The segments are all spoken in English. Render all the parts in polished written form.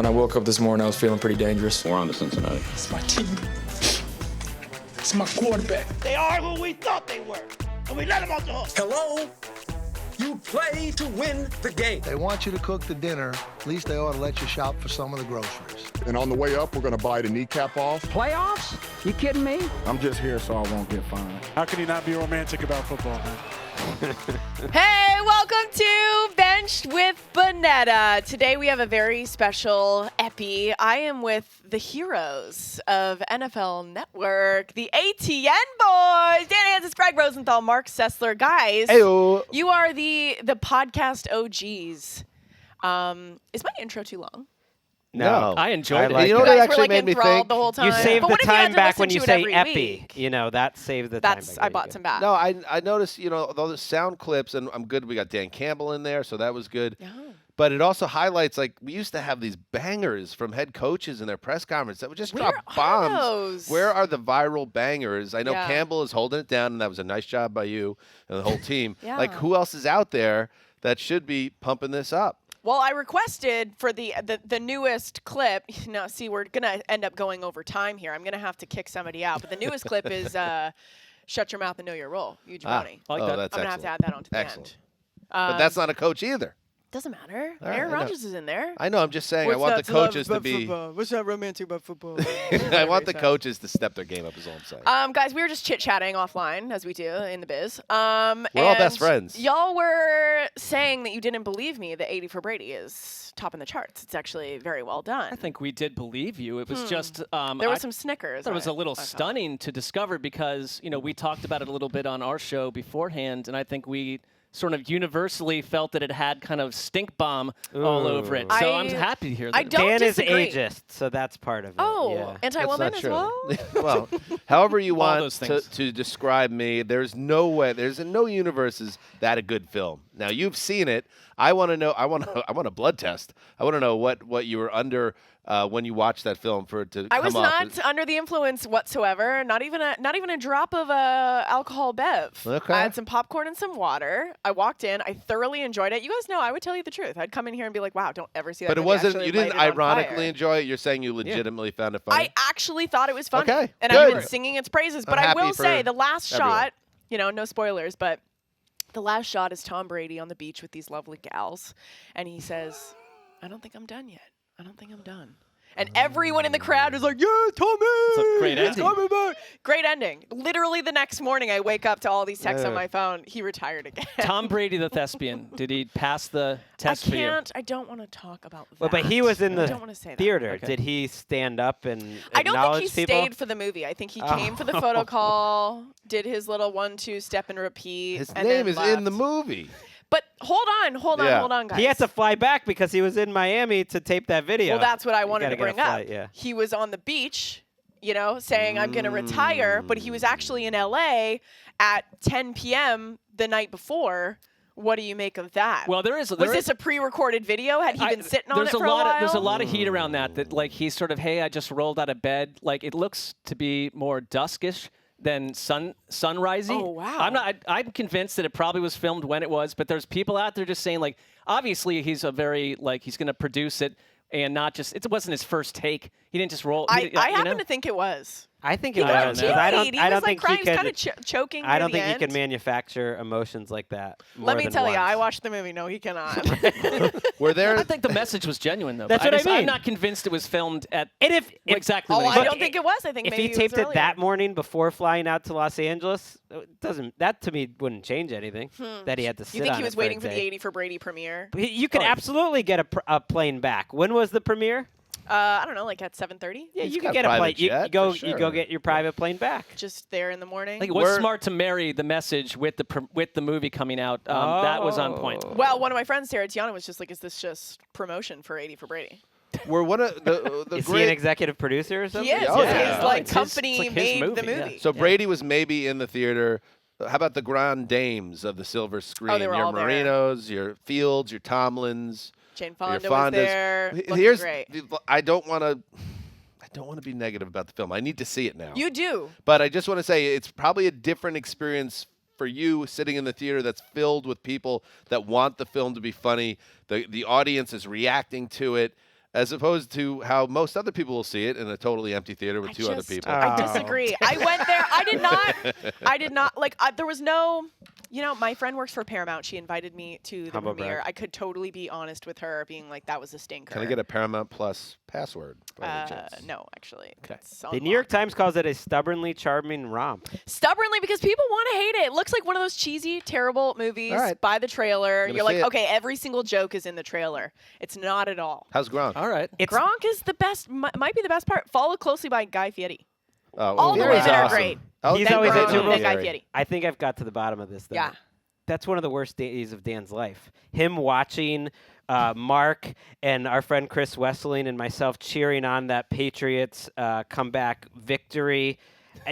When I woke up this morning, I was feeling pretty dangerous. We're on to Cincinnati. It's my team. It's my quarterback. They are who we thought they were, and we let them off the hook. Hello? You play to win the game. They want you to cook the dinner. At least they ought to let you shop for some of the groceries. And on the way up, we're going to buy the kneecap off. Playoffs? You kidding me? I'm just here so I won't get fined. How can you not be romantic about football, man? Hey, welcome to Benched with Bonnetta. Today we have a very special epi. I am with the heroes of NFL Network, the ATN boys. Dan Hanzus, Gregg, Rosenthal, Marc, Sessler. Guys, Ayo. You are the podcast OGs. Is my intro too long? No, I enjoyed it. Like you know what guys it actually were, like, made me enthralled think? the whole time. You saved But the what if you had time to back listen when you to it say every epi. week? You know, that saved the time. That's I bought some back. No, I noticed, all the sound clips, and I'm good. We got Dan Campbell in there, so that was good. Yeah. But it also highlights, like, we used to have these bangers from head coaches in their press conference that would just drop bombs. Those? Where are the viral bangers? I know Yeah. Campbell is holding it down, and that was a nice job by you and the whole team. Yeah. Like, who else is out there that should be pumping this up? Well, I requested for the newest clip. No, see, we're going to end up going over time here. I'm going to have to kick somebody out. But the newest clip is Shut Your Mouth and Know Your Role. Huge brownie. I like that. That's I'm going to have to add that onto the end. But that's not a coach either. Doesn't matter. All right, Aaron I know. Rodgers is in there. I know. I'm just saying. I want the coaches to be. What's that romantic about football? I want the coaches to step their game up. Is all I'm saying. Guys, we were just chit-chatting offline, as we do in the biz. We're all best friends. Y'all were saying that you didn't believe me that 80 for Brady is top in the charts. It's actually very well done. I think we did believe you. It was just there was some snickers. It was a little stunning to discover because we talked about it a little bit on our show beforehand, and I think we sort of universally felt that it had kind of stink bomb all over it. So I'm happy to hear that. I don't Dan disagree. is ageist, so that's part of it. Oh, yeah. anti-woman as well? Well, however you want those things. to describe me, there's no way. There's no universe is that a good film. Now you've seen it. I want to know. I want a blood test. I want to know what you were under when you watched that film for it to I come was off. not under the influence whatsoever. Not even a drop of alcohol bev. Okay. I had some popcorn and some water. I walked in. I thoroughly enjoyed it. You guys know I would tell you the truth. I'd come in here and be like, "Wow, don't ever see that." But it movie. wasn't. Actually You didn't light it on ironically fire. enjoy it. You're saying you legitimately found it funny. I actually thought it was funny. Okay, and good. I've been singing its praises. But I'm I happy will for say the last everyone. shot. No spoilers, but the last shot is Tom Brady on the beach with these lovely gals, and he says, "I don't think I'm done yet. I don't think I'm done." And everyone in the crowd is like, "Yeah, Tommy! It's a great he's ending. coming back." Great ending. Literally the next morning, I wake up to all these texts on my phone. He retired again. Tom Brady, the thespian, did he pass the test for you? I don't want to talk about that. Well, but he was in I the don't want to say that. theater. Okay. Did he stand up and I don't acknowledge think he people? stayed for the movie. I think he came for the photo call, did his little 1-2 step and repeat. His and name then is left. in the movie. But hold on, guys. He had to fly back because he was in Miami to tape that video. Well, that's what I wanted to gotta get a bring up. flight, yeah. He was on the beach, saying, "I'm going to retire," but he was actually in L.A. at 10 p.m. the night before. What do you make of that? Well, was this a pre-recorded video? Had he been sitting on it for a while? There's a lot of heat around that like he's sort of, hey, I just rolled out of bed. Like it looks to be more duskish than sunrisey. Oh, wow. I'm convinced that it probably was filmed when it was, but there's people out there just saying like, obviously he's he's going to produce it and not just, it wasn't his first take. He didn't just roll. I happen to think it was. I think He it got was. teary. I He don't was think crying. he He was could. kind of choking. I don't near think the he can end. manufacture emotions like that. Let me more tell than you, I once. watched the movie. No, he cannot. Were there? I think the message was genuine though. That's what I mean. I'm not convinced it was filmed at And if exactly. Oh, when I he- don't think it was. I think if maybe he taped was it earlier. that morning before flying out to Los Angeles, that to me wouldn't change anything. That he had to sit You think on he it was for a waiting for the day. 80 for Brady premiere? You can absolutely get a plane back. When was the premiere? I don't know, like at 7:30. Yeah, He's you got can get a private plane. jet, You for go sure. get your private plane back. Just there in the morning. Like it was smart to marry the message with the movie coming out. That was on point. Well, one of my friends, Sarah Tiana, was just like, "Is this just promotion for 80 for Brady?" Were one of the Is he great. an executive producer or something? He is. Oh, His yeah. like It's his- company it's like his made the movie, yeah. movie. So Brady was maybe in the theater. How about the grand dames of the silver screen? they were your all there. Marinos, your Fields, your Tomlins. Jane your Fonda was Fondas. there. Looking Here's great. I don't want to be negative about the film. I need to see it now. You do. But I just want to say it's probably a different experience for you sitting in the theater that's filled with people that want the film to be funny. The audience is reacting to it. as opposed to how most other people will see it in a totally empty theater with two other people. I disagree. I went there. I did not like. There was no. You know, my friend works for Paramount. She invited me to the Humble premiere. brag. I could totally be honest with her, being like, "That was a stinker." Can I get a Paramount Plus password? By any chance? No, actually. Okay. The New York Times calls it a stubbornly charming romp. Stubbornly, because people want to hate it. It looks like one of those cheesy, terrible movies All right. by the trailer. Gonna You're like, see it. okay, every single joke is in the trailer. It's not at all. How's Gronk? All right. Gronk is the best, might be the best part. Followed closely by Guy Fieri. Oh, All the Fieri's women are awesome. great. Oh, He's Then always Gronk, at Super Bowl. then Guy Fieri. I think I've got to the bottom of this, though. Yeah. That's one of the worst days of Dan's life. Him watching Marc and our friend Chris Wesseling and myself cheering on that Patriots comeback victory.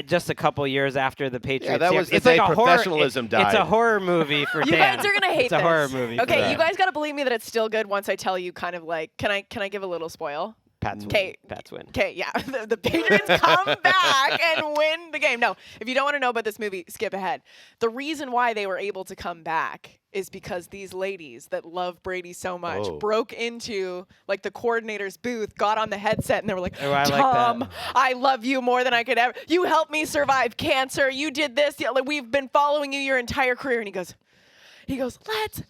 Just a couple years after the Patriots. that was the it's day like a professionalism horror, It's died. a horror movie for You Dan. guys are gonna hate It's this. a horror movie. for Okay, Dan. you guys gotta believe me that it's still good once I tell you kind of like, can I give a little spoil? Pats win. Okay. Pats win. Okay, yeah. The Patriots come back and win the game. No, if you don't want to know about this movie, skip ahead. The reason why they were able to come back is because these ladies that love Brady so much broke into like the coordinator's booth, got on the headset, and they were like, Oh, I like Tom, that. I love you more than I could ever. You helped me survive cancer. You did this. Yeah, like, we've been following you your entire career. And he goes, let's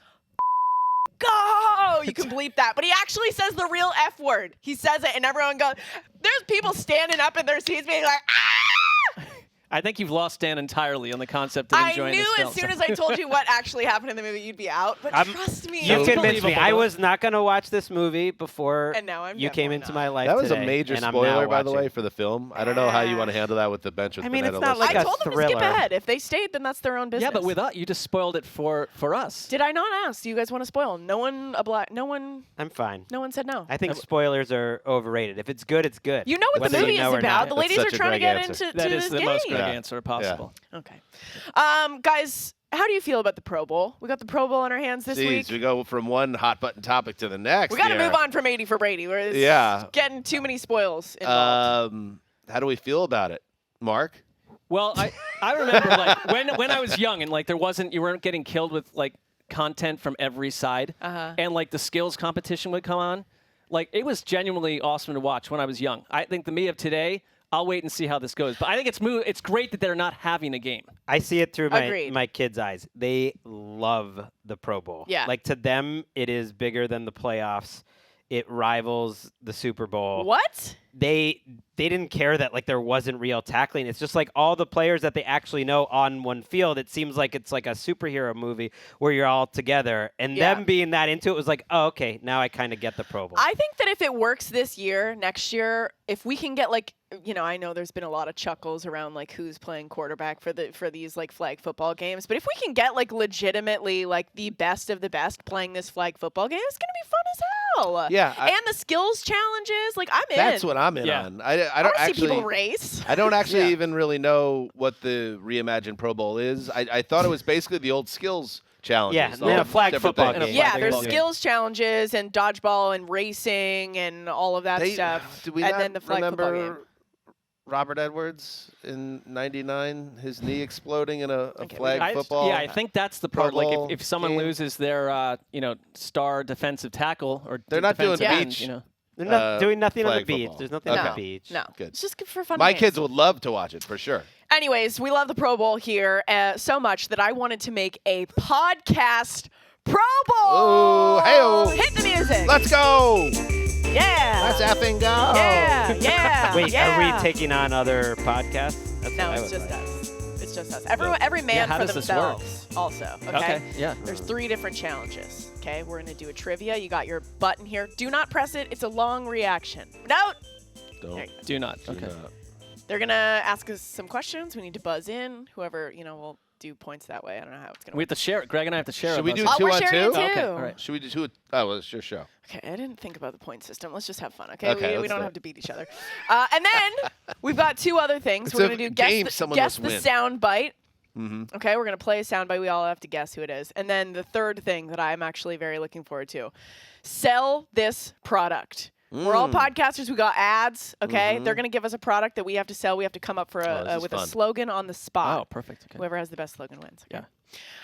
go. You can bleep that. But he actually says the real F word. He says it, and everyone goes, there's people standing up in their seats being like, ah! I think you've lost Dan entirely on the concept of I enjoying knew this film. as soon as I told you what actually happened in the movie, you'd be out. But trust me. You It's convinced me. believable, I though. was not going to watch this movie before And now I'm you came definitely into not. my life That was today, a major and I'm now spoiler, by the watching. way, for the film. I don't know how you want to handle that with the bench with I mean, it's Bonnetta not listening. like I a told them to skip thriller. ahead. If they stayed, then that's their own business. Yeah, but with us, you just spoiled it for us. Did I not ask? Do you guys want to spoil? No one I'm fine. said no. I think spoilers are overrated. If it's good, it's good. You know what Whether the you movie know is or about. not. The That's ladies are such a trying to Gregg get answer. into That to is this the game. most Gregg Yeah. answer possible. Okay. Guys, how do you feel about the Pro Bowl? We got the Pro Bowl on our hands this week. Jeez, we go from one hot button topic to the next. We got to here. move on from 80 for Brady. We're getting too many spoils involved. How do we feel about it, Mark? Well, I remember like when I was young and like you weren't getting killed with like content from every side, and like the skills competition would come on. Like it was genuinely awesome to watch when I was young. I think the me of today, I'll wait and see how this goes. But I think it's great that they're not having a game. I see it through Agreed. my kids' eyes. They love the Pro Bowl. Yeah. Like to them, it is bigger than the playoffs. It rivals the Super Bowl. What? They didn't care that like there wasn't real tackling. It's just like all the players that they actually know on one field. It seems like it's like a superhero movie where you're all together. And Yeah. them being that into it was like, oh, okay, now I kind of get the Pro Bowl. I think that if it works this year, next year, if we can get like, I know there's been a lot of chuckles around like who's playing quarterback for these like flag football games, but if we can get like legitimately like the best of the best playing this flag football game, it's gonna be fun as hell. Yeah, and the skills challenges, like I'm in. That's what I'm in Yeah. on. I I don't want to see actually. people race. I don't actually Yeah. even really know what the reimagined Pro Bowl is. I thought it was basically the old skills challenges. Yeah, all and a flag different football things. game. Yeah, flag there's football game. skills challenges and dodgeball and racing and all of that stuff. Do we and not then the flag football game. remember Robert Edwards in '99, his knee exploding in a Okay, flag I football? think that's the Pro part. Like Bowl if someone game. loses their star defensive tackle or They're not doing defensive beach. end, They're not doing nothing on the flag beach. football. There's nothing on Okay. the beach. No, Good. it's just good for fun. My games. kids would love to watch it for sure. Anyways, we love the Pro Bowl here so much that I wanted to make a podcast Pro Bowl. Ooh, hey-o. Hit the music. Let's go! Yeah. Let's effing go! Yeah. Yeah. Wait, yeah. are we taking on other podcasts? That's No, what I it's would just like. us. It's just us. Every man how for does this work? themselves. Also, okay. Okay, yeah. There's 3 different challenges. Okay, we're gonna do a trivia. You got your button here. Do not press it. It's a long reaction. No. Don't. Do not. do Okay. not. They're gonna ask us some questions. We need to buzz in. Whoever will do points that way. I don't know how it's gonna We work. have to share it. Greg and I have to share it. Should we with do us. two we're on sharing two? it too. Okay, all right. Should we do two? Oh, well, it's your show. Okay, I didn't think about the point system. Let's just have fun, okay? Okay, we let's don't do have it. to beat each other. And then we've got 2 other things. It's We're a going to do game guess someone the must win. sound bite. Mm-hmm. Okay, we're going to play a sound bite. We all have to guess who it is. And then the third thing that I'm actually very looking forward to, sell this product. We're all podcasters. We got ads, okay? They're going to give us a product that we have to sell. We have to come up for this is with a fun. slogan on the spot. Oh, perfect. Okay. Whoever has the best slogan wins. Okay?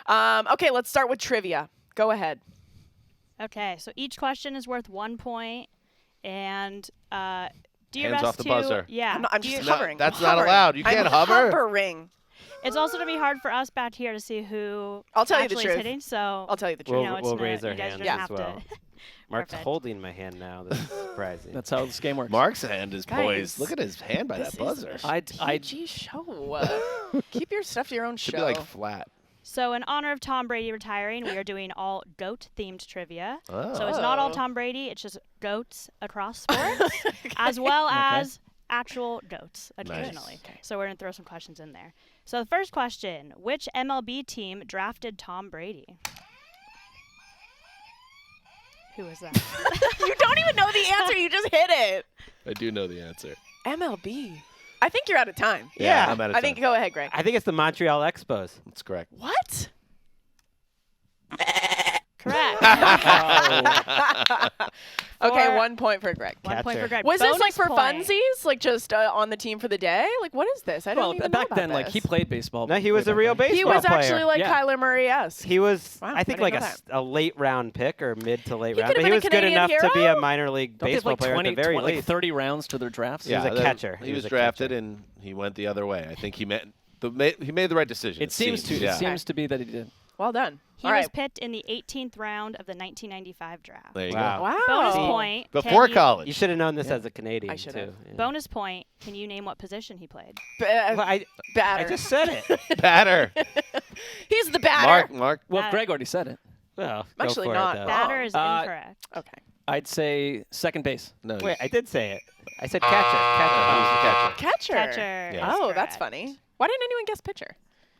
Yeah. Okay, let's start with trivia. Go ahead. Okay, so each question is worth 1 point. And do your Hands best off the to buzzer. yeah. I'm do just your- hovering. that's I'm not hovering. allowed. You can't I'm hover? Hovering. It's also gonna be hard for us back here to see who I'll tell you the actually is truth. hitting. So I'll tell you the truth. We'll, it's we'll not- raise our you guys hands don't as have well. to. Mark's Perfect. holding my hand now. This is surprising. That's how this game works. Mark's hand is Guys, poised. Look at his hand by This that buzzer. is I a PG show. Keep your stuff to your own Should show. be like flat. So in honor of Tom Brady retiring, we are doing all GOAT-themed trivia. Oh. So it's not all Tom Brady, it's just GOATs across sports, as well as actual GOATs occasionally. Okay. So we're going to throw some questions in there. So the first question, which MLB team drafted Tom Brady? Who is that? You don't even know the answer. You just hit it. I do know the answer. MLB. I think you're out of time. Yeah, I'm out of I think time. go ahead, Greg. I think it's the Montreal Expos. That's correct. What? Correct. Okay, For- 1 point for Greg. 1 point for Catcher. Greg. Was this like Bonus for point. funsies? Like just on the team for the day? Like what is this? I don't Well, even back know then, about like he this. played baseball. No, he way was a back real then. baseball He was player. actually like Yeah. Kyler Murray-esque. He was, Wow, I think, I like didn't know a late round pick or mid to late He round. could've But he been a was good Canadian enough to be hero? a minor league Don't they have baseball like player 20, at the very like least. 30 rounds to their drafts? Yeah. He was a catcher. He He was was a drafted catcher. and he went the other way. I think he made the right decision. It seems to. Yeah. It seems to be that he did. Well done. He All was right. picked in the 18th round of the 1995 draft. There you Wow. go. Wow. Bonus point. Before can college. You should have known this as a Canadian, I should've. too. Yeah. Bonus point. Can you name what position he played? Well, I Batter. just said it. Batter. He's the batter. Mark. Well, Greg already said it. Well, I'm go actually for not it, though. Batter is incorrect. Okay. I'd say second base. No. Wait, I did say it. I said catcher. Catcher. Catcher. Catcher. Catcher. Yeah. is Oh, that's correct. funny. Why didn't anyone guess pitcher?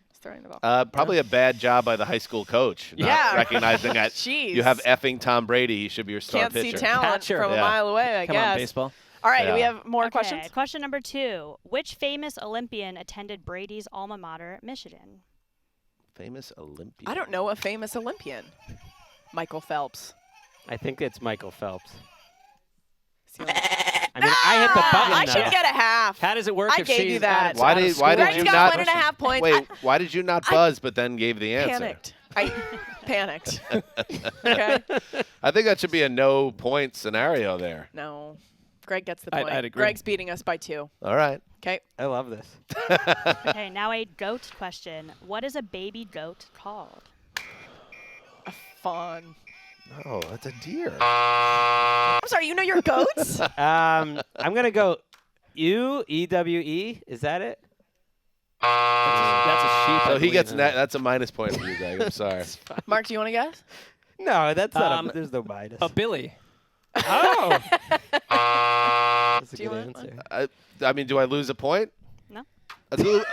Just throwing the ball. Probably a bad job by the high school coach. Not Yeah. recognizing that Jeez. you have effing Tom Brady. He should be your star Can't pitcher. see talent Catcher. from a Yeah. mile away, I Come guess. on, baseball. All right, do we Yeah. have more Okay, questions? question number 2. Which famous Olympian attended Brady's alma mater, Michigan? Famous Olympian. I don't know a famous Olympian. Michael Phelps. I think it's Michael Phelps. It's the only- I mean, I hit the button. I should though. get a half. How does it work I if gave she's you that. out of Why school? did Greg's you got not 1.5 points. Wait, why did you not buzz but then gave the answer? Panicked. I panicked. Okay. I think that should be a no point scenario there. No. Greg gets the I'd point. agree. Greg's beating us by 2. All right. Okay. I love this. Okay, now a goat question. What is a baby goat called? A fawn. Oh, that's a deer. I'm sorry, you know your goats? I'm gonna go EWE. Is that it? That's a sheep. I So he believe. gets that's a minus point for you, Greg. I'm sorry. Mark, do you want to guess? No, that's not. Um, There's no minus. a Billy. Oh. That's a Do you good want answer. I mean, do I lose a point? No.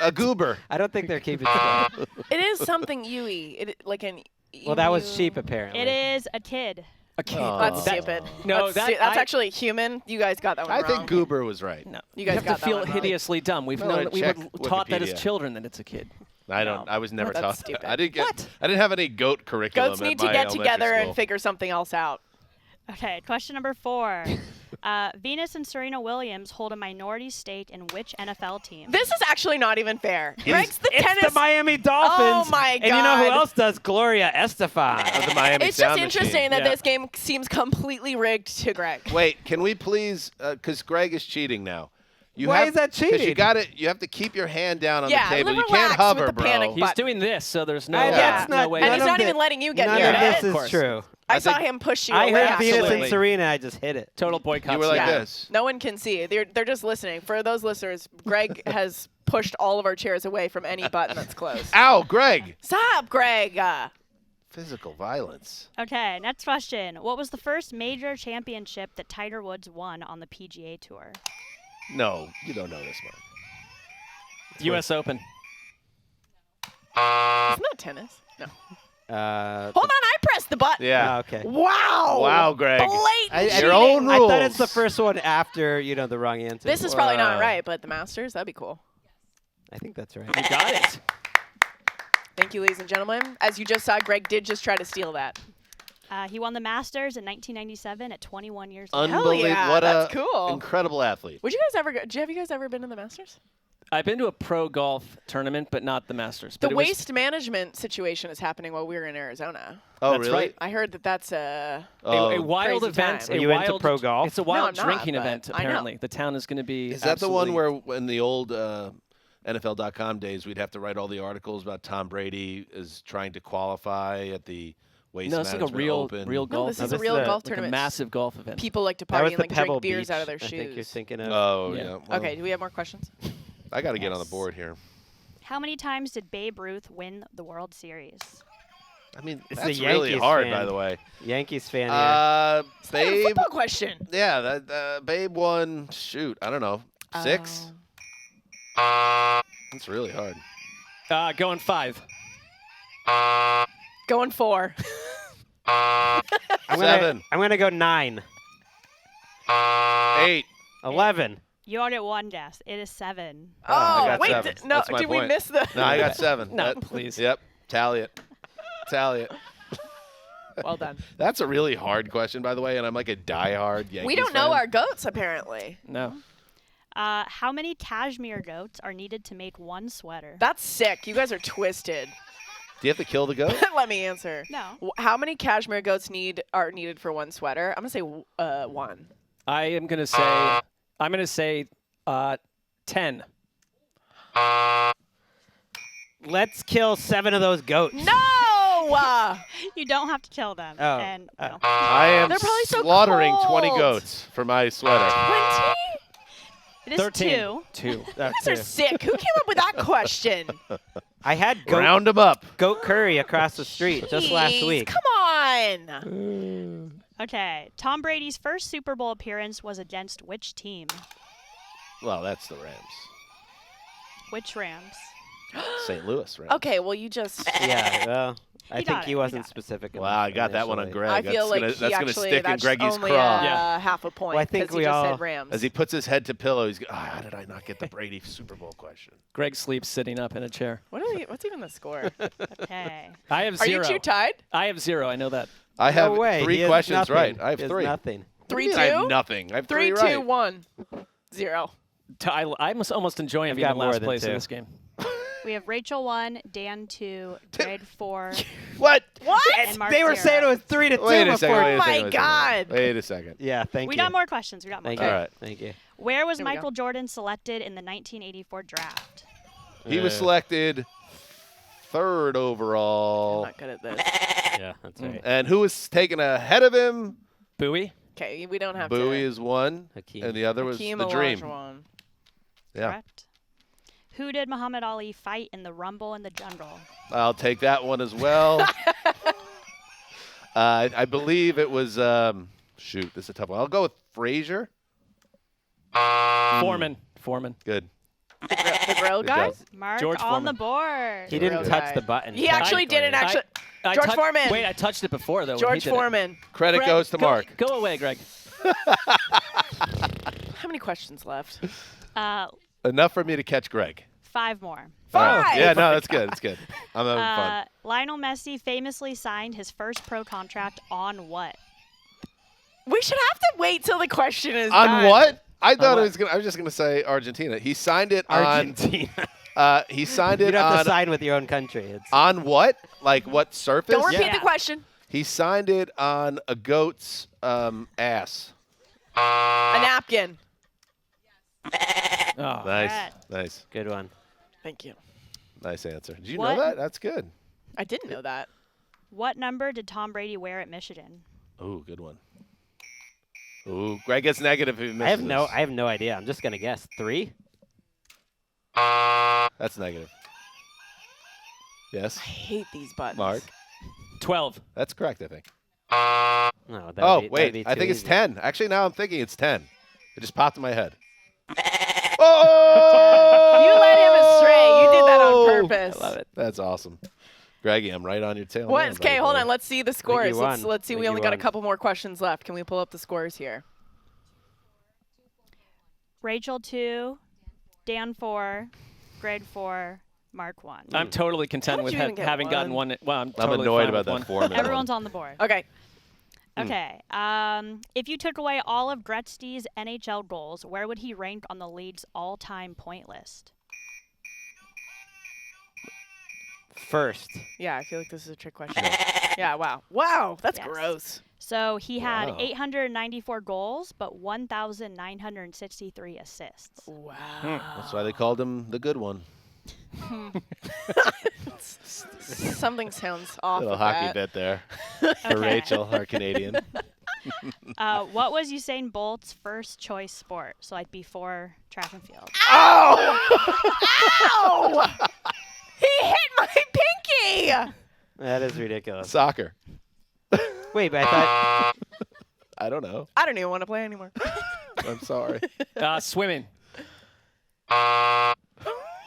A goober. I don't think they're keeping score. It is something UE. Like an Well, that was emu. sheep apparently. It is a kid. A kid. That's That- stupid. No, that's that- I- actually human. You guys got that one I wrong. think goober was right. No, You guys have got to that feel one wrong. hideously dumb. We've No, known I that we were checked taught that as Wikipedia. children that it's a kid. I don't. No. I was never That's taught. stupid. I didn't get. What? I didn't have any goat curriculum. Goats at need to my get elementary together school. and figure something else out. Okay, question number 4. Venus and Serena Williams hold a minority stake in which NFL team? This is actually not even fair. Greg's the It's tennis. the Miami Dolphins. Oh, my And you know who God. else does? Gloria Estefan. Of the Miami It's just Sound interesting Machine. that Yeah. this game seems completely rigged to Greg. Wait, can we please? Because Greg is cheating now. Why is that 'cause You cheating? got it. You have to keep your hand down on Yeah, the table. a You little can't relaxed hover, with the bro. panic He's button. doing this, so there's no, That's no not- way. And none he's of not the- even letting you get None near of it. this Of is course. true. I I saw think- him push you I away. heard Venus and Absolutely. Serena. I just hit it. Total boycott. You were like Yeah. this. No one can see. They're just listening. For those listeners, Greg has pushed all of our chairs away from any button that's closed. Ow, Greg. Stop, Greg. Physical violence. Okay, next question. What was the first major championship that Tiger Woods won on the PGA Tour? No, you don't know this, Mark. U.S. Open. Isn't that tennis? No. Hold on, I pressed the button. Yeah. Oh, okay. Wow. Wow, Greg. Blatant Your own cheating. rules. I thought it's the first one after the wrong answer. This is probably not Wow. right, but the Masters, that'd be cool. I think that's right. You got it. Thank you, ladies and gentlemen. As you just saw, Greg did just try to steal that. He won the Masters in 1997 at 21 years old. Hell Unbelievable. yeah, What that's a cool. incredible athlete. Would you guys ever? Have you guys ever been to the Masters? I've been to a pro golf tournament, but not the Masters. The But it was- waste management situation is happening while we were in Arizona. Oh, That's really? right. I heard that that's a a wild crazy event. time. Are a you into wild, pro golf? It's a wild I'm not, drinking but event, I know. apparently. The town is going to be Is that the one absolutely- where in the old NFL.com days we'd have to write all the articles about Tom Brady is trying to qualify at the Waste No, it's like a Management real Open? golf. this is this a real is a- golf like a tournament. massive golf event. People like to That was party and the like Pebble drink beers Beach, out of their I think you're shoes. thinking of. Oh, Yeah. yeah. Well, Okay, do we have more questions? I got to get on the Yes. board here. How many times did Babe Ruth win the World Series? I mean, It's that's the really Yankees hard, fan. by the way. Yankees fan here. Not a Babe. football question. Yeah, that Babe won. Shoot, I don't know, 6. That's really hard. Going 5. Going 4. I'm 7. gonna go 9. 8. 11. You already had one guess. It is 7. Oh, I got wait, 7. no, That's my did we point. miss the? No, I got 7. No, please. Yep, tally it. Tally it. Well done. That's a really hard question, by the way, and I'm like a diehard Yankees We don't know fan. our goats apparently. No. How many cashmere goats are needed to make one sweater? That's sick. You guys are twisted. Do you have to kill the goat? Let me answer. No. How many cashmere goats are needed for one sweater? I'm gonna say 1. I am going to say I'm going to say 10. Let's kill 7 of those goats. No! You don't have to kill them. Oh, And no. I am They're probably so slaughtering 20 cold. goats for my sweater. 20? It is 13. 2. 2. You guys are sick. Who came up with that question? I had Round them up. goat curry across the street just last Jeez, week. Come on. Okay. Tom Brady's first Super Bowl appearance was against which team? Well, that's the Rams. Which Rams? St. Louis, right? Okay, well you just. Yeah, well, I He think got he it, wasn't he got it. specific. Wow, I got that one on initially. Greg. I feel like that's he gonna actually stick in that's Greggy's only craw. Yeah. half a point. Well, I think 'cause we he just all- said Rams. As he puts his head to pillow, he's how did I not get the Brady Super Bowl question? Greg sleeps sitting up in a chair. What's even the score? Okay. I have Are 0. you two tied? I have 0. I know that. I have No way. He 3 has questions nothing. right. I have He has 3. Nothing. What do you mean I have 3-2? nothing. I have 3, 3 2, right. 1, 0. I'm almost enjoying I've being got in more last than place in 2. this game. We have Rachel 1, Dan 2, Greg 4, What? What? and Mark They were 0. saying it was 3-2 Wait a before. second. Wait a Oh my second, wait a second. God. Wait a second. Yeah, thank We you. got more questions. We got more Thank questions. you. All right. Thank you. Where was Here we go. Michael Jordan selected in the 1984 draft? He was selected 3rd I'm overall. not good at this. Yeah, that's right. And who was taken ahead of him? Bowie? Okay, we don't have Bowie to. is 1, Hakeem. and the other was Hakeem the Dream. Olajuwon. Yeah, Correct. Who did Muhammad Ali fight in the Rumble in the Jungle? I'll take that one as well. I believe it was. Shoot, this is a tough one. I'll go with Frazier. Foreman. Good. The grill Good guy? job. Mark George on Foreman. the board. He didn't Real touch guy. the button. He actually didn't actually. I George tou- Foreman. Wait, I touched it before, though. when he George did it. Foreman. Credit Greg, goes to Mark. Go away, Greg. How many questions left? Enough for me to catch Greg. 5 more. All right. 5. Yeah, no, that's good. It's good. I'm having fun. Lionel Messi famously signed his first pro contract on what? We should have to wait till the question is On done. what? I thought what? I was just gonna say Argentina. He signed it Argentina. on. He signed you it don't have to on. sign with your own country. It's On what? Like what surface? Don't repeat Yeah. the question. He signed it on a goat's ass. A napkin. Oh. Nice, Correct. nice, good one. Thank you. nice answer. Did you What? know that? That's good. I didn't know that. What number did Tom Brady wear at Michigan? Ooh, good one. Ooh, Greg gets negative if he misses. I have no idea. I'm just gonna guess 3. That's negative. Yes, I hate these buttons. Mark. 12. That's correct, I think. No. that'd Oh, be- that'd wait. be I too think it's easy. 10. Actually, now I'm thinking it's 10. It just popped in my head. Oh! You led him astray. You did that on purpose. I love it. That's awesome. Greggy, I'm right on your tail. What? now, Okay, buddy hold boy. on. Let's see the you scores. won. Let's see. I We think only you got a won. couple more questions left. Can we pull up the scores here? Rachel 2, Dan 4, Greg 4, Mark 1. I'm totally content How with did you even get having gotten one? one. Well, I'm I'm totally annoyed fine about with that one. Foreman. Everyone's on the board. Okay. Okay. If you took away all of Gretzky's NHL goals, where would he rank on the league's all-time point list? First. Yeah, I feel like this is a trick question. Yeah, wow. Wow, that's Yes. gross. So he had Wow. 894 goals, but 1,963 assists. Wow. That's why they called him the good one. Something sounds off. Little with hockey that. bet there for Rachel, our Canadian. What was Usain Bolt's first choice sport? So like before track and field. Ow! He hit my pinky! That is ridiculous. Soccer. Wait, but I thought I don't know. I don't even want to play anymore. I'm sorry. Swimming.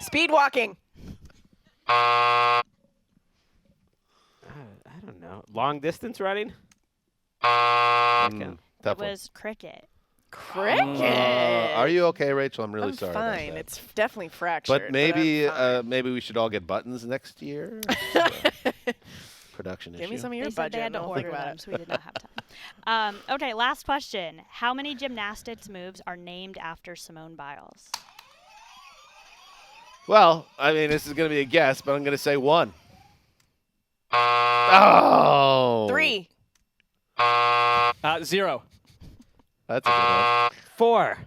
Speed walking. I don't know. Long distance running? Tough It one. was cricket. Cricket. Are you okay, Rachel? I'm really I'm sorry. fine. About that. It's definitely fractured. But maybe I'm fine. maybe we should all get buttons next year. Production Give issue. me some of your They said budget they had and to I'll order think about them, it. so we did not have time. Okay, last question. How many gymnastics moves are named after Simone Biles? Well, I mean, this is going to be a guess, but I'm going to say 1. Oh. 3. 0. That's a good one. 4.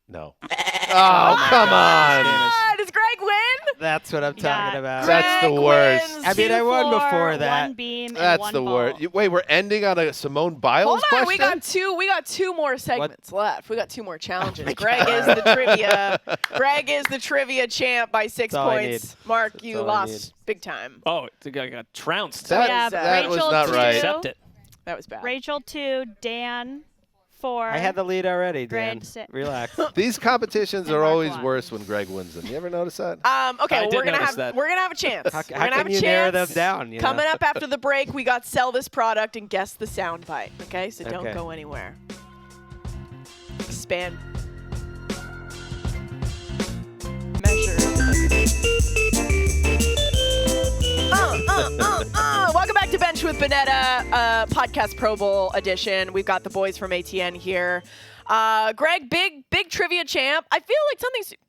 No. Oh, come on. Does Greg win? That's what I'm talking about. That's the Greg worst. wins. I mean, I won 2 before floor, that. 1 beam, and That's 1 the ball. word. Wait, we're ending on a Simone Biles Hold on, question? we got two more segments left. We got 2 more challenges. my Greg is the trivia. Greg is the trivia champ by 6 That's all I points. Mark, you all I lost big time. Oh, I got trounced. That, Yeah, that was Rachel not too. right. Accept it. That was bad. Rachel 2, Dan 4. I had the lead already, Dan. Greg, sit. Relax. These competitions And are Mark always won. worse when Greg wins them. You ever notice that? Okay, I well, did we're gonna notice have that. we're gonna have a chance. How We're gonna have can a you narrow chance. them down? You Coming know? up after the break, we got sell this product and guess the sound bite. Okay, so don't Okay. go anywhere. Span measure. Welcome back to Bench with Bonnetta, podcast Pro Bowl edition. We've got the boys from ATN here. Greg, big trivia champ. I feel like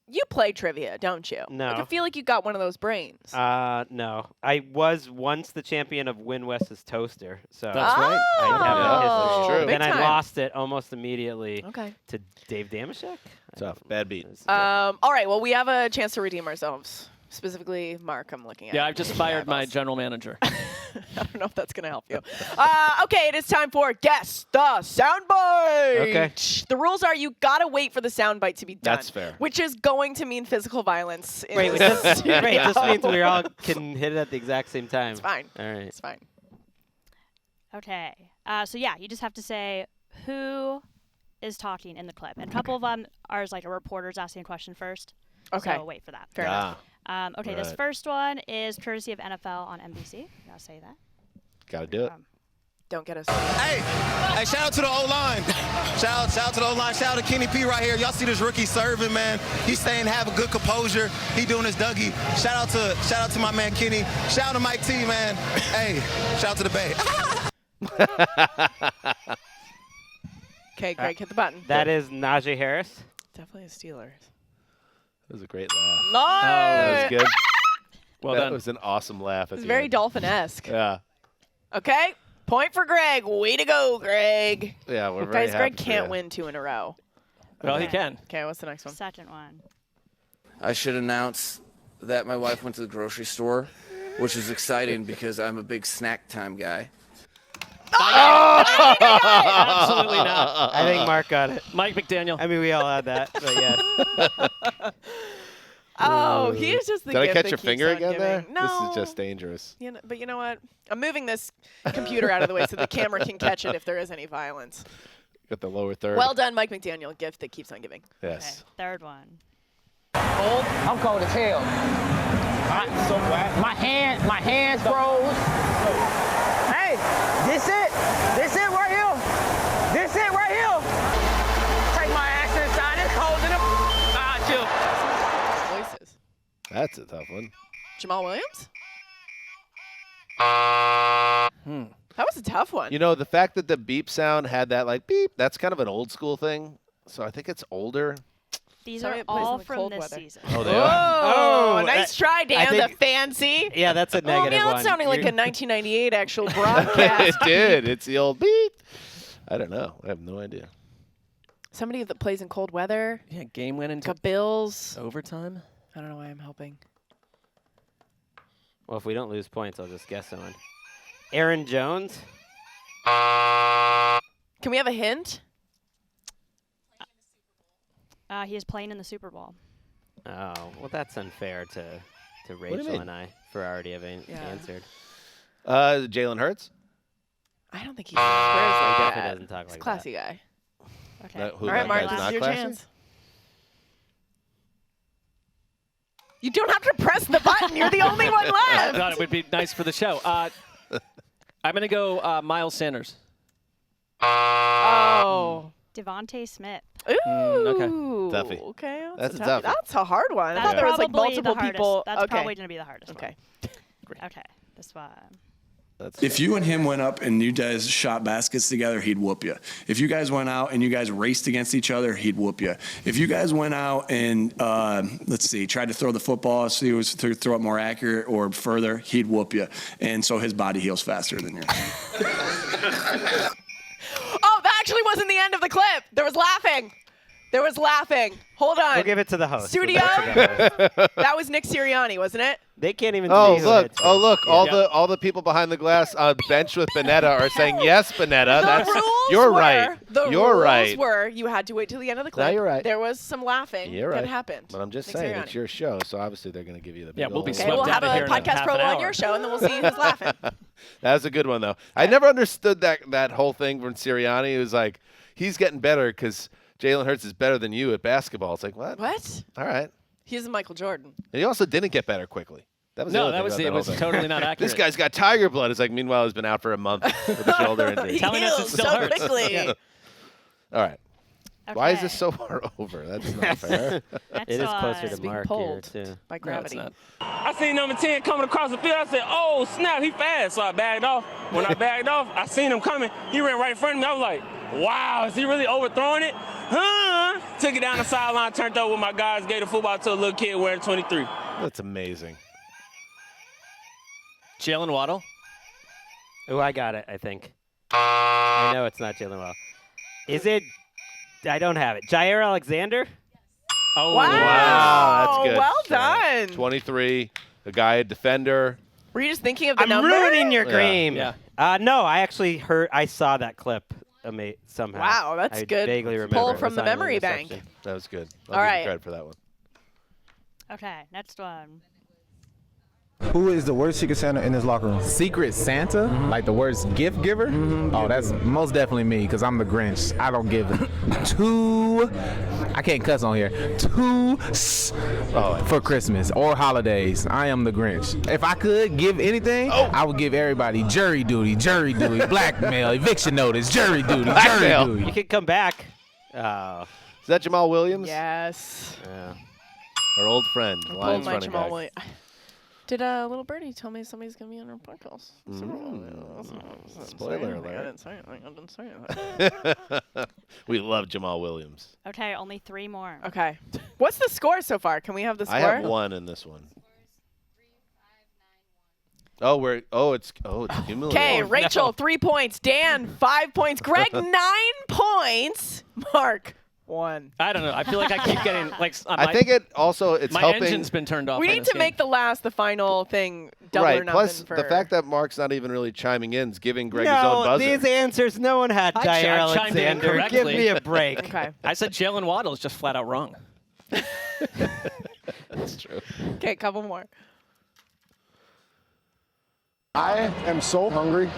you play trivia, don't you? No. Like, I feel like you got one of those brains. No. I was once the champion of Win West's toaster. So That's right. I have Yeah, a that's history. true. Big Then time. I lost it almost immediately Okay. to Dave Damashek. Tough. Bad beat. All right. Well, we have a chance to redeem ourselves. Specifically, Mark, I'm looking at. Yeah, I've just fired my general manager. I don't know if that's going to help you. Okay, it is time for Guess the Soundbite. Okay. The rules are you got to wait for the soundbite to be done. That's fair. Which is going to mean physical violence. In Wait, this this studio. means we all can hit it at the exact same time. It's fine. All right. It's fine. Okay. So yeah, you just have to say who is talking in the clip. And a couple of them are like a reporter's asking a question first. Okay. So wait for that. Fair enough. Okay, this Right. first one is courtesy of NFL on NBC. I'll say that. Gotta do it. Don't get us. Hey, shout out to the O-line. Shout out to the O-line. Shout out to Kenny P right here. Y'all see this rookie serving, man. He's staying, have a good composure. He doing his Dougie. Shout out to my man Kenny. Shout out to Mike T, man. Hey, shout out to the Bay. Okay, Greg, hit the button. That is Najee Harris. Definitely a Steelers. That was a great laugh. Nice. That was good. Well that done. was an awesome laugh. It's very dolphin-esque. Yeah. Okay, point for Greg. Way to go, Greg. Yeah, we're very Guys, happy Greg for can't you. win 2 in a row. Well, he can. Okay, what's the next one? Second one. I should announce that my wife went to the grocery store, which is exciting because I'm a big snack time guy. Absolutely not. I think Mark got it. Mike McDaniel. I mean, we all had that, but yes. Oh, he is just the Did I gift catch that your keeps finger on again giving. there? No. This is just dangerous. But you know what? I'm moving this computer out of the way so the camera can catch it if there is any violence. Got the lower third. Well done, Mike McDaniel. Gift that keeps on giving. Yes. Okay, third one. Cold. I'm cold as hell. My hands froze. Hey, this it right here. This it right here. Take my ass inside. It's cold in the Voices. That's a tough one. Jamal Williams? That was a tough one. You know, the fact that the beep sound had that like beep, that's kind of an old school thing. So I think it's older. These Somebody are that plays in all the from cold this weather. season. Oh, they are. Oh, nice try, Dan. think- The fancy. Yeah, that's a Oh, negative man, one. that's sounding like a You're- 1998 actual broadcast. It did. It's the old beat. I don't know. I have no idea. Somebody that plays in cold weather. Yeah, game went into Got Bills. overtime. I don't know why I'm helping. Well, if we don't lose points, I'll just guess someone. Aaron Jones? Can we have a hint? He is playing in the Super Bowl. Oh, well, that's unfair to do you Rachel mean? and I for already having Yeah. answered. Jalen Hurts? I don't think he swears like definitely that. doesn't talk He's like a classy guy. Okay. Who, All right, that Mark, guy's this not is your classy? chance. You don't have to press the button. You're the only one I left. thought it would be nice for the show. I'm going to go Miles Sanders. Oh. Devontae Smith. Ooh. okay. Toughie. Okay. That's a toughie. toughie. That's a hard one. I That's thought there was like probably multiple the hardest. people. That's okay. probably going to be the hardest Okay. one. Okay. This one. If you and him went up and you guys shot baskets together, he'd whoop you. If you guys went out and you guys raced against each other, he'd whoop you. If you guys went out and, tried to throw the football, see who was to throw it more accurate or further, he'd whoop you. And so his body heals faster than yours. Oh, that actually wasn't the end of the clip. There was laughing. There was laughing. Hold on. We'll give it to the host. Studio. That was Nick Sirianni, wasn't it? They can't even Oh see who look! hits Oh it. look! All the people behind the glass on the bench with Bonnetta are saying yes, Bonnetta. The rules You're were, right. The You're rules right. were you had to wait till the end of the clip. No, you're right. There was some laughing You're right. that happened. But I'm just Nick saying, Sirianni. it's your show, so obviously they're going to give you the big Yeah, we'll be old- Okay, we'll have Swept out of a here in podcast half an promo on hour. your show, and then we'll see who's laughing. That was a good one, though. I never understood that whole thing from Sirianni. It was like, he's getting better because Jalen Hurts is better than you at basketball. It's like, what? What? All right. He's a Michael Jordan. And he also didn't get better quickly. That was the No, other that thing was about it. It whole was thing. totally not accurate. This guy's got tiger blood. It's like, meanwhile, he's been out for a month with a shoulder injury. He Telling us it heals still so hurts. quickly. Yeah. All right. Why is this Okay. so far over? That's not fair. Next It is one. closer It's to being Mark pulled here, too. by No, it's gravity. not. I seen number 10 coming across the field. I said, oh, snap, he fast. So I bagged off. When I bagged off, I seen him coming. He ran right in front of me. I was like, wow, is he really overthrowing it? Huh? Took it down the sideline, turned over with my guys, gave the football to a little kid wearing 23. That's amazing. Jalen Waddle. Oh, I got it, I think. I know it's not Jalen Waddle. Is it? I don't have it. Jair Alexander? Oh, Wow. That's good. Well done. 23, a guy, a defender. Were you just thinking of the I'm number? ruining your Yeah. game. Yeah. No, I actually I saw that clip somehow. Wow, that's I good. vaguely remember. Pull it from was the on an memory bank. interception. That was good. All I'll give right. you credit for that one. Okay, next one. Who is the worst Secret Santa in this locker room? Secret Santa? Like the worst gift giver? Oh, that's most definitely me because I'm the Grinch. I don't give two. I can't cuss on here. For Christmas or holidays. I am the Grinch. If I could give anything, I would give everybody jury duty, blackmail, eviction notice, jury duty, Blackmail. jury You duty. could come back. Oh. Is that Jamal Williams? Yes. Yeah. Our old friend, Pull Lions my running Jamal back. Williams. Did Little Birdie tell me somebody's going to be on our podcast? Spoiler I alert. didn't say it. We love Jamal Williams. Okay, only 3 more. Okay. What's the score so far? Can we have the score? I have 1 in this one. It's cumulative. Okay, Rachel, 3 points. Dan, 5 points. Greg, 9 points. Mark, 1. I don't know. I feel like I keep getting I think it's my helping. engine's been turned off. We by need this to make game. the final thing double or Right. nothing Plus, for the fact that Mark's not even really chiming in is giving Greg his No, own buzzer. these answers, no one had I Jair chimed in Alexander. Give correctly. me a break. Okay. I said Jalen Waddle is just flat out wrong. That's true. Okay, a couple more. I am so hungry.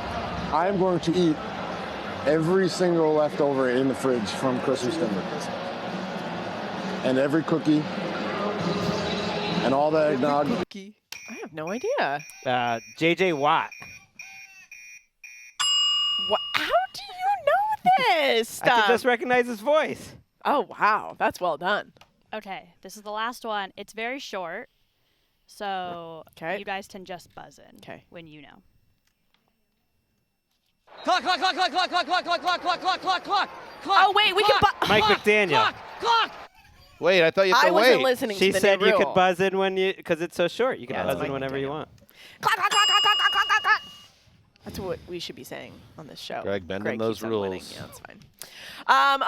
I am going to eat every single leftover in the fridge from Christmas dinner. And every cookie. And all the eggnog. Cookie. I have no idea. J.J. Watt. How do you know this I stuff? could just recognize his voice. Oh, wow. That's well done. Okay, this is the last one. It's very short, so you guys can just buzz in when you know. Clock, clock, clock, clock, clock, clock, clock, clock, clock, clock, clock, clock, clock. Oh, wait, we can Mike McDaniel. Clock. Wait, I thought you had to I wasn't wait. listening She to the said new you rule. could buzz in when you, because it's so short. You can Yeah, buzz that's in fine. whenever you want. That's what we should be saying on this show. Greg bending those keeps on winning. rules. Yeah, that's fine.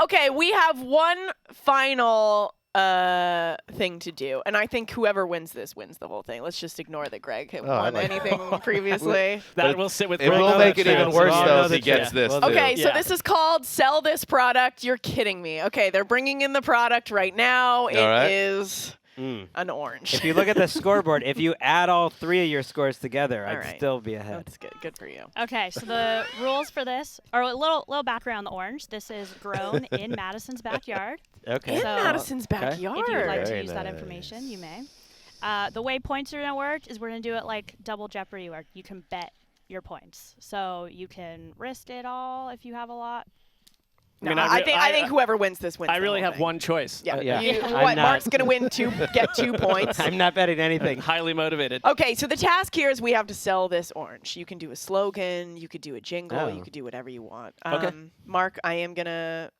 Okay, we have one final thing to do, and I think whoever wins this wins the whole thing. Let's just ignore that Greg had won anything previously. That will sit with It Greg. will make it even worse, though, if he Yeah. gets this, Okay, too. so this is called Sell This Product. You're kidding me. Okay, they're bringing in the product right now. It is an orange. If you look at the scoreboard, if you add all 3 of your scores together, All I'd right. still be ahead. That's good. Good for you. Okay, so the rules for this are a little background on the orange. This is grown in Madison's backyard. Okay. In So Madison's backyard. If you would like to Very use that nice. information, you may. The way points are going to work is we're going to do it like Double Jeopardy, where you can bet your points. So you can risk it all if you have a lot. No, I think whoever wins this wins. I the really whole have thing. one choice. Yeah. Yeah. I'm What? not- Mark's gonna win get 2 points. I'm not betting anything. Highly motivated. Okay, so the task here is we have to sell this orange. You can do a slogan, you could do a jingle, Oh. you could do whatever you want. Okay. Mark, I am gonna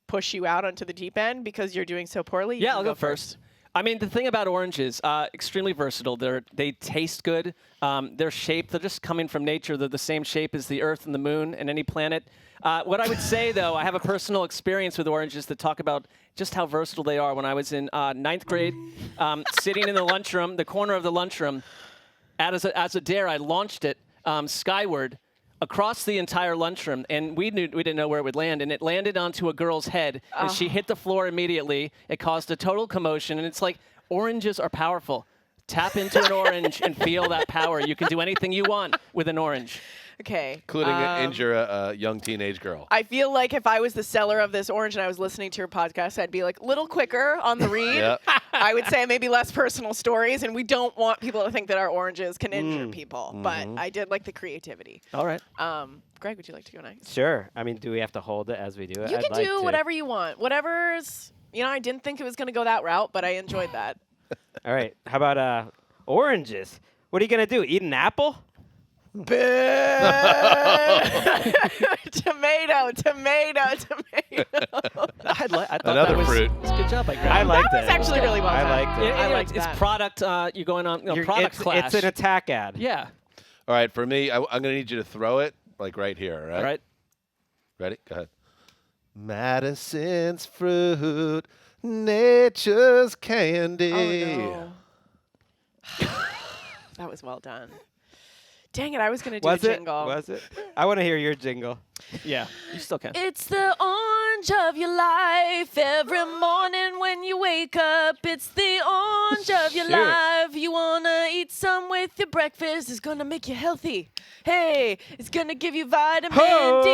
push you out onto the deep end because you're doing so poorly. You Yeah, can I'll go first. I mean, the thing about oranges, extremely versatile. They taste good. Their shape, they're just coming from nature. They're the same shape as the Earth and the Moon and any planet. What I would say, though, I have a personal experience with oranges that talk about just how versatile they are. When I was in 9th grade, sitting in the lunchroom, the corner of the lunchroom, as a dare, I launched it skyward across the entire lunchroom, and we didn't know where it would land, and it landed onto a girl's head, and she hit the floor immediately. It caused a total commotion, and it's like, oranges are powerful. Tap into an orange and feel that power. You can do anything you want with an orange. Okay. Including injure a young teenage girl. I feel like if I was the seller of this orange and I was listening to your podcast, I'd be like, little quicker on the read. Yep. I would say maybe less personal stories, and we don't want people to think that our oranges can injure people. But I did like the creativity. All right. Greg, would you like to go next? Sure. I mean, do we have to hold it as we do it? You I'd can like do to. whatever you want. Whatever's, I didn't think it was going to go that route, but I enjoyed that. All right. How about oranges? What are you going to do? Eat an apple? Tomato. I thought Another that was fruit. Good job, Greg. I liked That was it. actually really well I done. liked it. I liked it's that. product. You're going on product clash. It's an attack ad. Yeah. All right, for me, I'm going to need you to throw it, like right here, all right? All right. Ready? Go ahead. Madison's fruit, nature's candy. Oh, no. That was well done. Dang it, I was going to do Was a it? jingle. Was it? I want to hear your jingle. Yeah. You still can. It's the orange of your life. Every morning when you wake up, it's the orange of your Shoot. life. You want to eat some with your breakfast. It's going to make you healthy. Hey, it's going to give you vitamin Ho! D.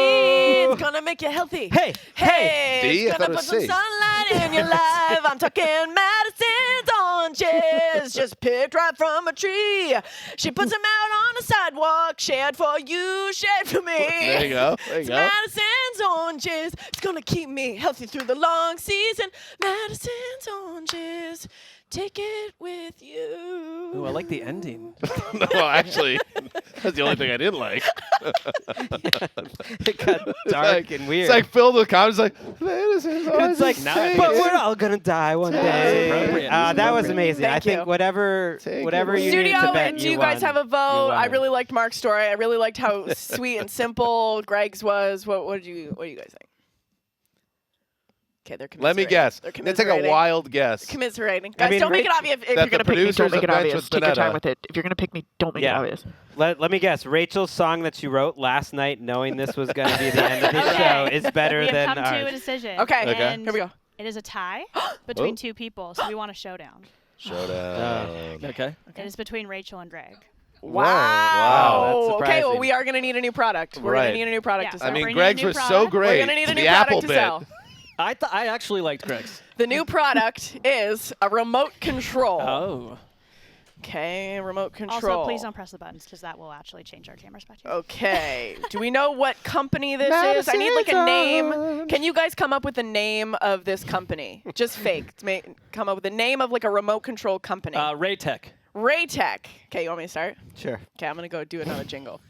It's going to make you healthy. Hey, Hey, D? it's I thought going it to was put some C. sunlight in your life. I'm talking Madison's oranges, just picked right from a tree. She puts them out on the sidewalk, shared for you, shared for me. There you go. There you It's go. Madison's oranges. It's going to keep me healthy through the long season. Madison's oranges. Take it with you. Ooh, I like the ending. No, actually, that's the only thing I didn't like. It got dark and weird. It's like filled with comments like, Madison's It's like, safe. but we're all gonna die one day. appropriate. That was amazing. Thank I think you. whatever you Studio, needed to bet, do you guys have a vote? I really liked Mark's story. I really liked how sweet and simple Greg's was. What do you guys think? Okay, they're commiserating. Let me guess. They're It's like a commiserating. wild guess. Commiserating. I Guys, mean, don't make it Rach- obvious. If that you're the going to pick me, producers don't make it of Bench obvious. with Take your time Bonnetta. with it. If you're going to pick me, don't make it Yeah. obvious. Let me guess. Rachel's song that she wrote last night, knowing this was going to be the end of the Okay. show, is better We have than come to a ours. decision. Okay. Okay. And Here we go. It is a tie between Oh. two people, so we want a showdown. Showdown. Okay. It is between Rachel and Greg. Wow. Wow, that's Okay, well, surprising. we are going to need a new product. We're going Right. to need a new product Yeah. to So sell. I mean, bring in a Greg's new was so product. great. We're going to need a new the apple product to bit. sell. I actually liked Greg's. The new product is a remote control. Oh. Okay, remote control. Also, please don't press the buttons because that will actually change our cameras back to you. Okay. Do we know what company this is? I need like a name. Can you guys come up with the name of this company? Just fake. Come up with the name of like a remote control company. Raytech. Raytech. Okay, you want me to start? Sure. Okay, I'm going to go do another jingle.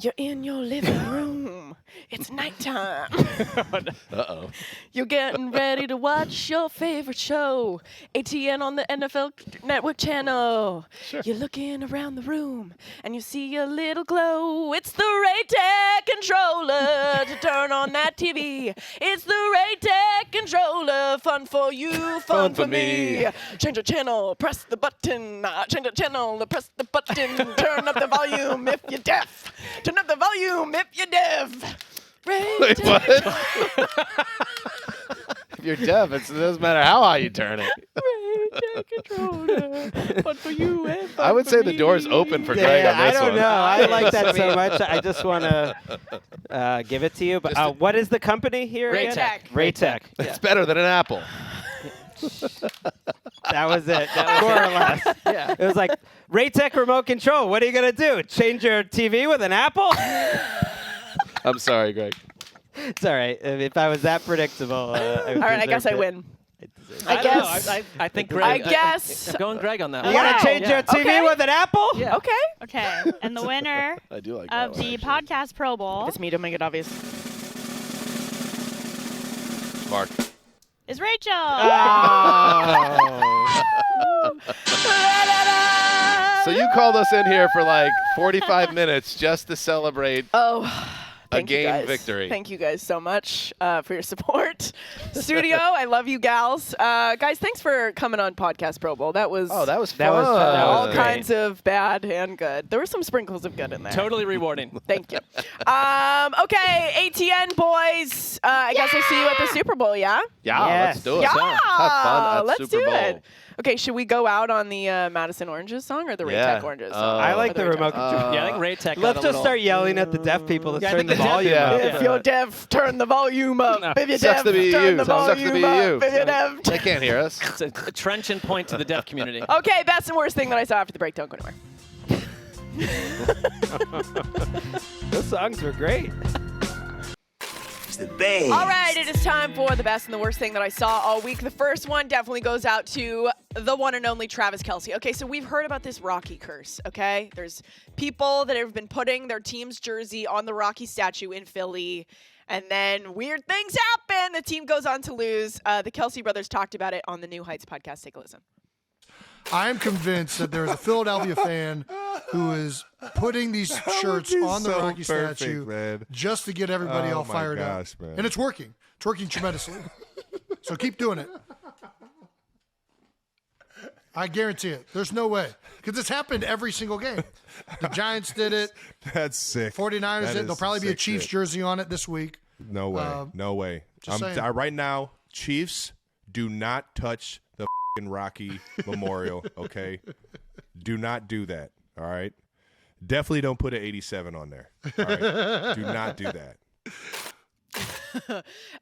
You're in your living room room. It's nighttime. Uh-oh. You're getting ready to watch your favorite show. ATN on the NFL Network channel. Sure. You're looking around the room and you see a little glow. It's the Raytech controller to turn on that TV. It's the Raytech controller. Fun for you, fun for me. Change the channel, press the button. Change the channel, press the button. Turn up the volume if you're deaf. Turn up the volume if you're deaf. Wait, what? If you're deaf, it doesn't matter how high you turn it. Fun for you and fun I would for say me. the door's open for Gregg on I this don't one. know. I like that so much. I just want to give it to you. But what is the company here again? Raytech. It's better than an apple. That was it. That was more or less. Yeah. It was like, Raytech remote control. What are you going to do? Change your TV with an apple? I'm sorry, Gregg. It's all right. If I was that predictable. All right, I guess I win. I guess. I think Gregg. I guess. I'm going Gregg on that You one. got to change your TV with an apple? Yeah. Okay. Okay. And the winner I do like of the podcast Pro Bowl It's me to make it obvious. Marc. is Rachel. So you called us in here for like 45 minutes just to celebrate a Thank you game guys. victory. Thank you guys so much for your support. Studio, I love you gals. Guys, thanks for coming on Podcast Pro Bowl. That was that was That was fun. That all was kinds of bad and good. There were some sprinkles of good in there. Totally rewarding. Thank you. Okay, ATN boys. I guess we'll see you at the Super Bowl, yeah? Yeah, Yes. let's do it. Yeah, Have fun at let's Super do Bowl. it. Okay, should we go out on the Madison Oranges song or the Yeah. Raytech Oranges song? I like the Raytech remote song? control. Yeah, I think Raytech. Let's just start yelling at the deaf people to Yeah, I turn think the the deaf- volume yeah. up. If you're deaf, turn the volume up. If you're Sucks deaf, to be turn you. the Sucks to volume be up. you. If you're deaf. They can't hear us. It's a trenchant point to the deaf community. Okay, best and worst thing that I saw after the break. Don't go anywhere. Those songs were great. All right, it is time for the best and the worst thing that I saw all week. The first one definitely goes out to the one and only Travis Kelce. Okay, so we've heard about this Rocky curse, okay? There's people that have been putting their team's jersey on the Rocky statue in Philly, and then weird things happen. The team goes on to lose. The Kelce brothers talked about it on the New Heights podcast. Take a listen. I am convinced that there is a Philadelphia fan who is putting these shirts on the Rocky statue just to get everybody all fired up. Man. And it's working. It's working tremendously. So keep doing it. I guarantee it. There's no way. Because it's happened every single game. The Giants did it. That's sick. 49ers did it. There'll probably be a Chiefs jersey on it this week. No way. No way. just saying. Right now, Chiefs, do not touch the Rocky Memorial, okay? Do not do that, all right? Definitely don't put an 87 on there, all right? Do not do that.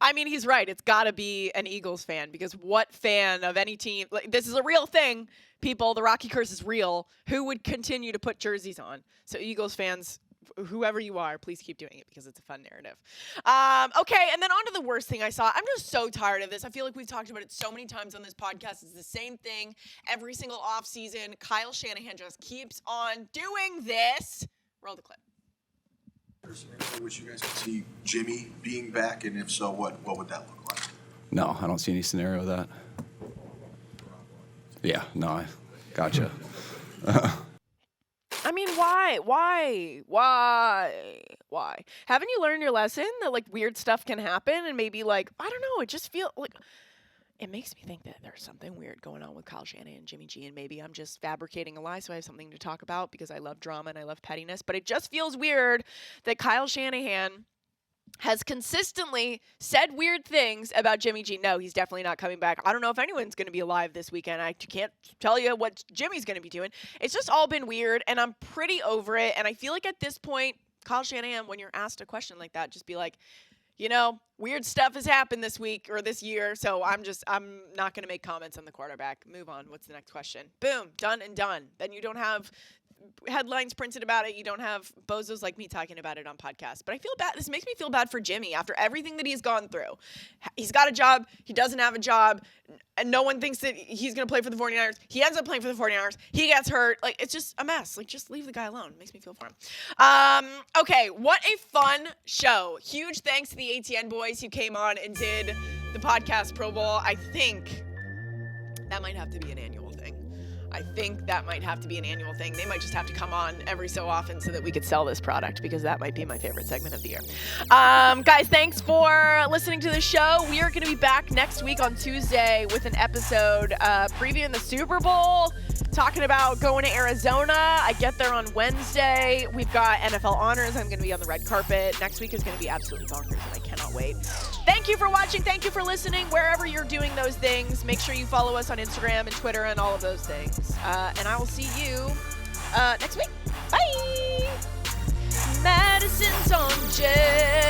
I mean, he's right. It's got to be an Eagles fan because what fan of any team, like, this is a real thing, people, the Rocky curse is real, who would continue to put jerseys on? So Eagles fans, whoever you are, please keep doing it because it's a fun narrative. Okay, and then on to the worst thing I saw. I'm just so tired of this. I feel like we've talked about it so many times on this podcast. It's the same thing every single offseason. Kyle Shanahan just keeps on doing this. Roll the clip. Wish you guys could see Jimmy being back, and if so, what would that look like? No, I don't see any scenario of that. Yeah, no, I gotcha. I mean, why? Haven't you learned your lesson that like weird stuff can happen and maybe like, I don't know, it just feels like it makes me think that there's something weird going on with Kyle Shanahan and Jimmy G, and maybe I'm just fabricating a lie so I have something to talk about because I love drama and I love pettiness, but it just feels weird that Kyle Shanahan has consistently said weird things about Jimmy G. No, he's definitely not coming back. I don't know if anyone's going to be alive this weekend. I can't tell you what Jimmy's going to be doing. It's just all been weird, and I'm pretty over it. And I feel like at this point, Kyle Shanahan, when you're asked a question like that, just be like, you know, weird stuff has happened this week or this year, so I'm not going to make comments on the quarterback. Move on. What's the next question? Boom. Done and done. Then you don't have headlines printed about it. You don't have bozos like me talking about it on podcasts. But I feel bad. This makes me feel bad for Jimmy after everything that he's gone through. He's got a job. He doesn't have a job. And no one thinks that he's going to play for the 49ers. He ends up playing for the 49ers. He gets hurt. Like, it's just a mess. Like, just leave the guy alone. It makes me feel for him. Okay, what a fun show. Huge thanks to the ATN boys who came on and did the podcast Pro Bowl. I think that might have to be an annual thing. They might just have to come on every so often so that we could sell this product, because that might be my favorite segment of the year. Guys, thanks for listening to the show. We are going to be back next week on Tuesday with an episode previewing the Super Bowl, talking about going to Arizona. I get there on Wednesday. We've got NFL honors. I'm going to be on the red carpet. Next week is going to be absolutely bonkers, and I cannot wait. Thank you for watching. Thank you for listening. Wherever you're doing those things, make sure you follow us on Instagram and Twitter and all of those things. And I will see you next week. Bye. Madison's on jet.